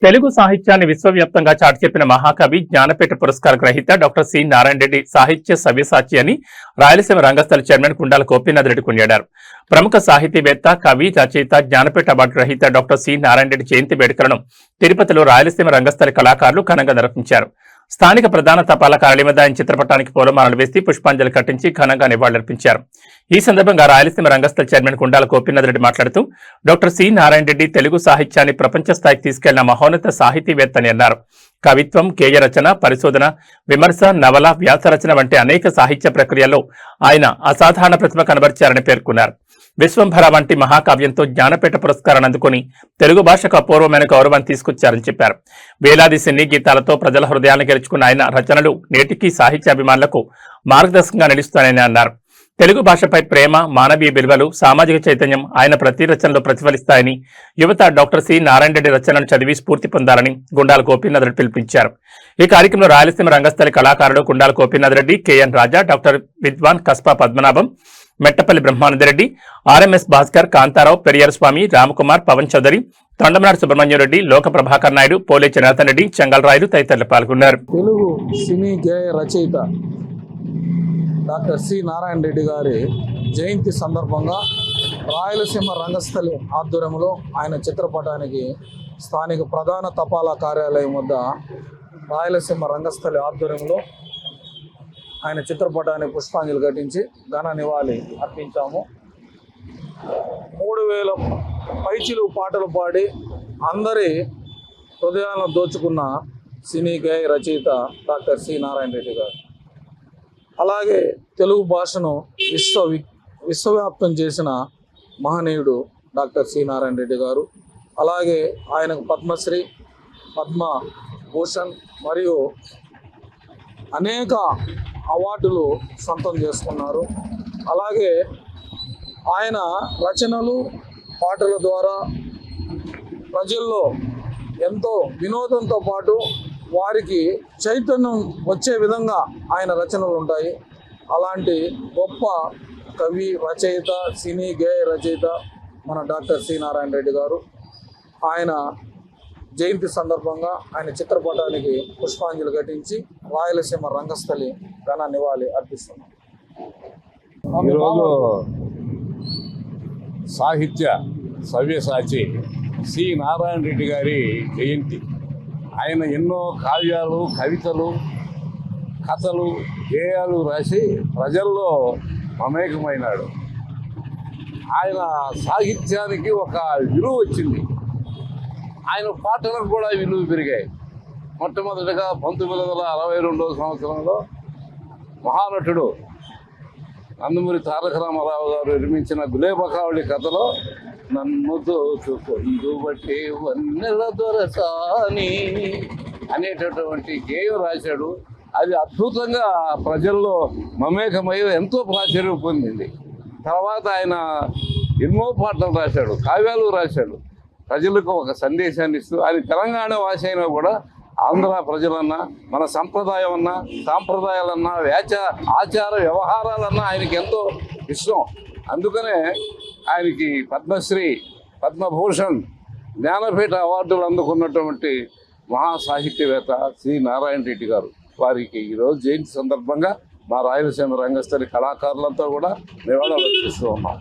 తెలుగు సాహిత్యాన్ని విశ్వవ్యాప్తంగా చాటి చెప్పిన మహాకవి జ్ఞానపీఠ పురస్కార గ్రహీత డాక్టర్ సి నారాయణ రెడ్డి సాహిత్య సవ్యసాచి అని రాయలసీమ రంగస్థల చైర్మన్ కుండాల గోపీనాథ్ రెడ్డి కొనియాడారు. ప్రముఖ సాహితీవేత్త, కవి, రచయిత, జ్ఞానపీఠ అవార్డు గ్రహీత డాక్టర్ సి నారాయణ రెడ్డి జయంతి వేడుకలను తిరుపతిలో రాయలసీమ రంగస్థలి కళాకారులు ఘనంగా నిర్వహించారు. స్థానిక ప్రధాన తపాలా కార్యాలయం వద్ద ఆయన చిత్రపటానికి పూలమాలలు వేసి పుష్పాంజలి ఘటించి ఘనంగా నివాళులర్పించారు. ఈ సందర్భంగా రాయలసీమ రంగస్థల చైర్మన్ కుండాల గోపీనాథ్ రెడ్డి మాట్లాడుతూ డాక్టర్ సి నారాయణ రెడ్డి తెలుగు సాహిత్యాన్ని ప్రపంచ స్థాయికి తీసుకెళ్లిన మహోన్నత సాహితీవేత్త అని అన్నారు. కవిత్వం, గేయ రచన, పరిశోధన, విమర్శ, నవల, వ్యాస రచన వంటి అనేక సాహిత్య ప్రక్రియల్లో ఆయన అసాధారణ ప్రతిభ కనబరిచారని పేర్కొన్నారు. విశ్వంభర వంటి మహాకావ్యంతో జ్ఞానపీఠ పురస్కారాన్ని అందుకుని తెలుగు భాషకు అపూర్వమైన గౌరవాన్ని తీసుకొచ్చారని చెప్పారు. వేలాది సినీ గీతాలతో ప్రజల హృదయాలను గెలుచుకున్న ఆయన రచనలు నేటికీ సాహిత్యాభిమానులకు మార్గదర్శకంగా నిలుస్తాయని అన్నారు. తెలుగు భాషపై ప్రేమ, మానవీయ విలువలు, సామాజిక చైతన్యం ఆయన ప్రతి రచనలో ప్రతిఫలిస్తాయని, యువత డాక్టర్ సి నారాయణ రెడ్డి రచనలను చదివి స్ఫూర్తి పొందాలని గుండాల గోపీనాథ్ రెడ్డి పిలుపునిచ్చారు. ఈ కార్యక్రమంలో రాయలసీమ రంగస్థలి కళాకారులు గుండాల గోపీనాథ్ రెడ్డి, కెఎన్ రాజా, డాక్టర్ విద్వాన్ కస్పా పద్మనాభం, మెట్టపల్లి బ్రహ్మానందరెడ్డి, ఆర్ఎంఎస్ భాస్కర్, కాంతారావు, పెరియార్ స్వామి, రామకుమార్, పవన్ చౌదరి, తొండమనాడు సుబ్రహ్మణ్యం రెడ్డి, లోక ప్రభాకర్ నాయుడు, పోలే జనార్దన్ రెడ్డి, చెంగల్రాయుడు తదితరులు పాల్గొన్నారు. తెలుగు సినీ గేయ రచయిత డాక్టర్ సి నారాయణ రెడ్డి గారి జయంతి సందర్భంగా రాయలసీమ రంగస్థలి ఆధ్వర్యంలో ఆయన చిత్రపటానికి స్థానిక ప్రధాన తపాలా కార్యాలయం వద్ద రాయలసీమ రంగస్థలి ఆధ్వర్యంలో ఆయన చిత్రపటానికి పుష్పాంజలి ఘటించి ఘన నివాళి అర్పించాము. 3000 పైచిలు పాటలు పాడి అందరి హృదయాలను దోచుకున్న సినీ గేయ రచయిత డాక్టర్ సి నారాయణ రెడ్డి గారు. అలాగే తెలుగు భాషను విశ్వవ్యాప్తం చేసిన మహనీయుడు డాక్టర్ సి నారాయణ రెడ్డి గారు. అలాగే ఆయనకు పద్మశ్రీ, పద్మభూషణ్ మరియు అనేక అవార్డులు సొంతం చేసుకున్నారు. అలాగే ఆయన రచనలు, పాటల ద్వారా ప్రజల్లో ఎంతో వినోదంతో పాటు వారికి చైతన్యం వచ్చే విధంగా ఆయన రచనలు ఉంటాయి. అలాంటి గొప్ప కవి, రచయిత, సినీ గేయ రచయిత మన డాక్టర్ సి నారాయణ రెడ్డి గారు. ఆయన జయంతి సందర్భంగా ఆయన చిత్రపటానికి పుష్పాంజలి ఘటించి రాయలసీమ రంగస్థలి ఘన నివాళి అర్పిస్తున్నాం. ఈరోజు సాహిత్య సవ్యసాచి సి నారాయణ రెడ్డి గారి జయంతి. ఆయన ఎన్నో కావ్యాలు, కవితలు, కథలు, గేయాలు రాసి ప్రజల్లో మమేకమైనాడు. ఆయన సాహిత్యానికి ఒక విలువ వచ్చింది. ఆయన పాటలకు కూడా విలువ పెరిగాయి. మొట్టమొదటిగా 1962వ సంవత్సరంలో మహానటుడు నందమూరి తారక రామారావు గారు నిర్మించిన గులేబకావళి కథలో నన్ను దోచుకొందు బట్టి వన్నెల దొరసాని అనేటటువంటి గేయం రాశాడు. అది అద్భుతంగా ప్రజల్లో మమేకమై ఎంతో ప్రాచుర్యం పొందింది. తర్వాత ఆయన ఎన్నో పాటలు రాశాడు, కావ్యాలు రాశాడు. ప్రజలకు ఒక సందేశాన్ని ఇస్తూ ఆయన తెలంగాణ భాష అయినా కూడా ఆంధ్ర ప్రజలన్నా, మన సంప్రదాయం అన్నా, సాంప్రదాయాలన్నా, ఆచార వ్యవహారాలన్నా ఆయనకి ఎంతో ఇష్టం. అందుకనే ఆయనకి పద్మశ్రీ, పద్మభూషణ్, జ్ఞానపీఠ అవార్డులు అందుకున్నటువంటి మహాసాహిత్యవేత్త శ్రీ నారాయణ రెడ్డి గారు. వారికి ఈరోజు జయంతి సందర్భంగా మా రాయలసీమ రంగస్థలి కళాకారులంతా కూడా నివాళులు అర్పిస్తూ ఉన్నాం.